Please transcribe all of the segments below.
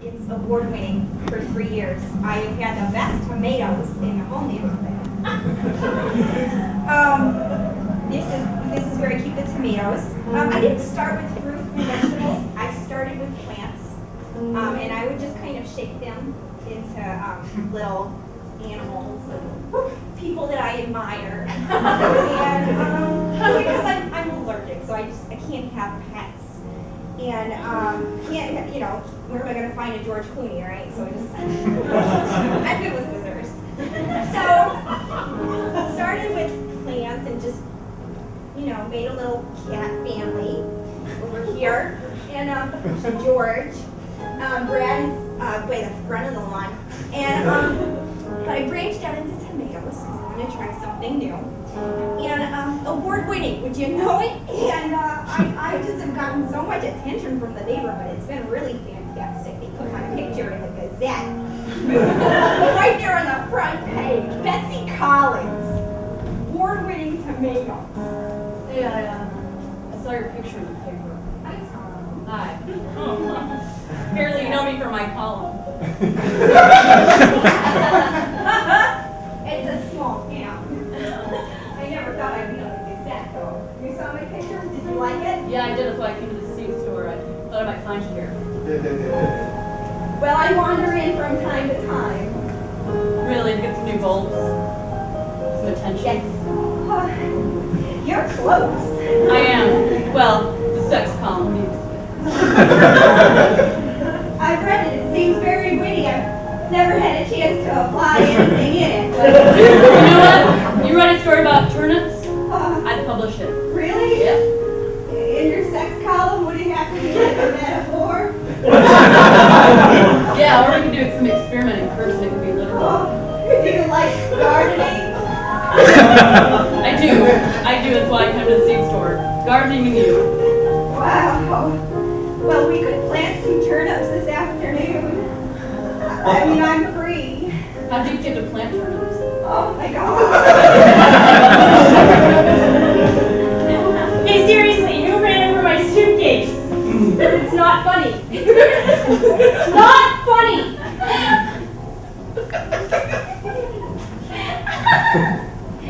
It's award-winning for 3 years. I have had the best tomatoes in the whole neighborhood. This is where I keep the tomatoes. I didn't start with fruit and vegetables. I started with plants, and I would just kind of shape them into little animals and people that I admire. And because I'm allergic, so I can't have pets. And where am I going to find a George Clooney, right? So I'm good with scissors. So started with plants and just made a little cat family over here. And George, Brad is by the front of the lawn. And but I branched out into tomatoes because I wanted to try something new. And award-winning, would you know it? And I just have gotten so much attention from the neighborhood. It's been really fantastic. They put my picture in the Gazette. Right there on the front page. Betsy Collins, award-winning tomatoes. Yeah. I saw your picture in the paper. Hi, Tom. Hi. Apparently you know me from my column. It's a small town. I never thought I'd be on the Gazette, though. You saw my picture? Did you like it? Yeah, I did. That's why I came to the seed store. I thought I might find you here. Well, I wander in from time to time. Really? To get some new bulbs? Some attention? Yes. You're close. I am. Well, the sex column needs. I've read it. It seems very witty. I've never had a chance to apply anything in it. But You know what? You write a story about turnips? I'd publish it. Really? Yep. In your sex column, would it have to be like a metaphor? Yeah, or we can do some experimenting first and it could be literal. Do you like gardening? I do. That's why I come to the seed store. Gardening and you. Wow. Well, we could plant some turnips this afternoon. I mean, I'm free. How deep do you have to plant turnips? Oh my God. Hey, seriously, who ran over my suitcase? It's not funny. It's not funny.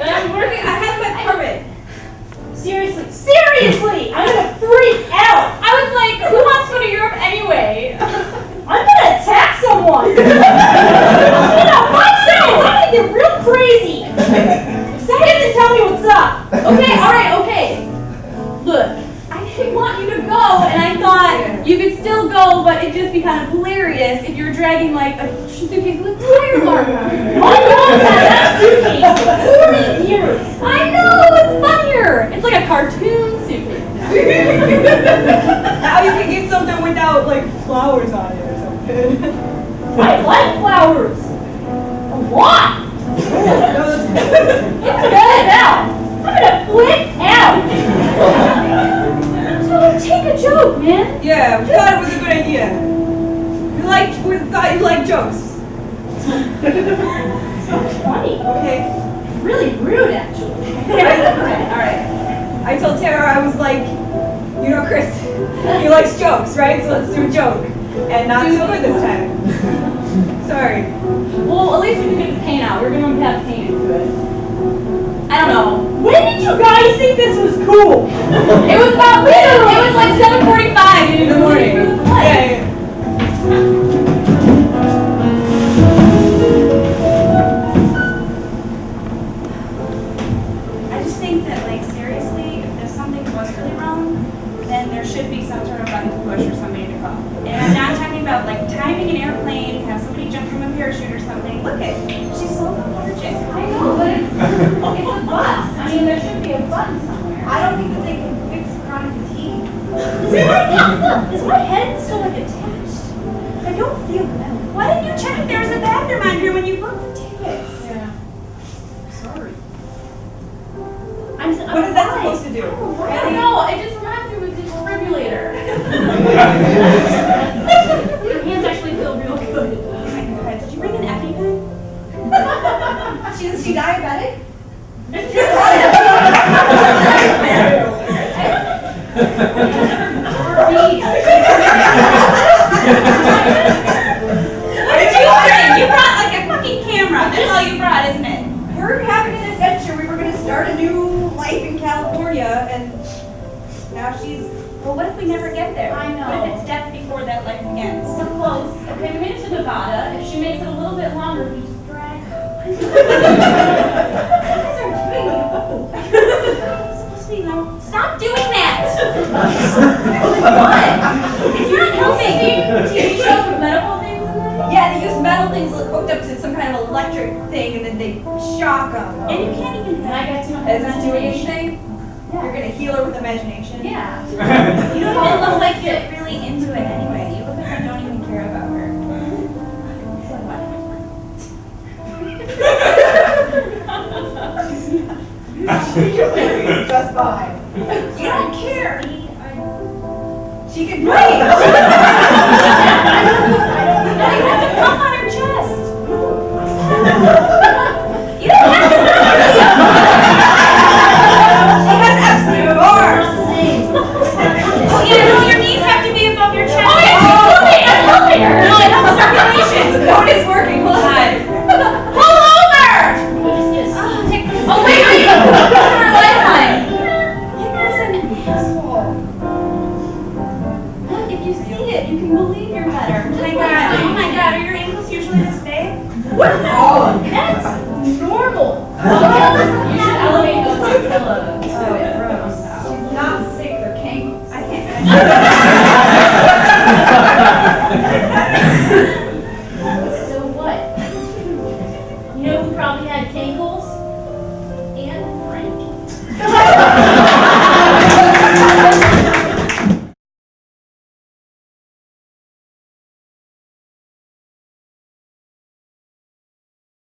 I'm working. I have my permit. Seriously, I'm gonna freak out. I was like, who wants to go to Europe anyway? I'm gonna attack someone. 5 seconds, I'm gonna get real crazy. Second and tell me what's up. Okay, alright, okay. Look, I didn't want you to go, and I thought you could still go, but it'd just be kind of hilarious if you were dragging like a suitcase with a tire mark on it. My mom's had that suitcase for 40 years. I know, it's funnier. It's like a cartoon suitcase. Now you can get something without like flowers on it or something. I like flowers. A lot. It's good now. I'm gonna flip out. So take a joke, man. Yeah, we thought it was a good idea. We thought you liked jokes. So funny. Okay. Really rude, actually. Alright. I told Tara, I was like, Chris, he likes jokes, right? So let's do a joke. And not so good this time. Sorry. Well, at least we can get the paint out. We're going to have paint into it. I don't know. When did you guys think this was cool? It was about literally. It was like 7:45 in the morning. Yeah. I just think that, like, seriously, if something was really wrong, then there should be some sort of button to push or somebody to call. And I'm not talking about, like, timing an airplane, have somebody jump from a parachute or something. Look at, she's so lethargic. I know, but it's a bus. I mean, there should be a button somewhere. I don't think that they can fix chronic fatigue. Is my head still like attached? I don't feel well. Why didn't you check if there was a bathroom on here when you booked the tickets? Yeah. Sorry. I'm What is that supposed to do? I don't know. It just reminds me of a defibrillator. Your hands actually feel real good. Oh my God, did you bring an EpiPen? Is she diabetic? gotta. If she makes it a little bit longer, we just drag her. You guys are doing it. Supposed to be no. Stop doing that. What? It's not helping. TV shows with medical things in them? Yeah, they use metal things hooked up to some kind of electric thing, and then they shock them. And you can't even. Can I get too much Is this doing imagination? anything? You're gonna heal her with imagination? Yeah. You don't even look like you're really into it anyway. You look like I don't even care about her. Just fine. You don't care. She can breathe. No, you have to pump on her chest. You don't have to. She has absolute bars. Oh yeah, no, your knees have to be above your chest. Oh, yeah, she's moving. I'm helping her. No, it helps circulation. No, it is working. Hold on. Pull over. Oh, wait. Her lifeline. You guys are an asshole. Look, if you see it, you can believe you're better. Oh my god, are your ankles usually this big? That's normal. You should elevate those two pillows.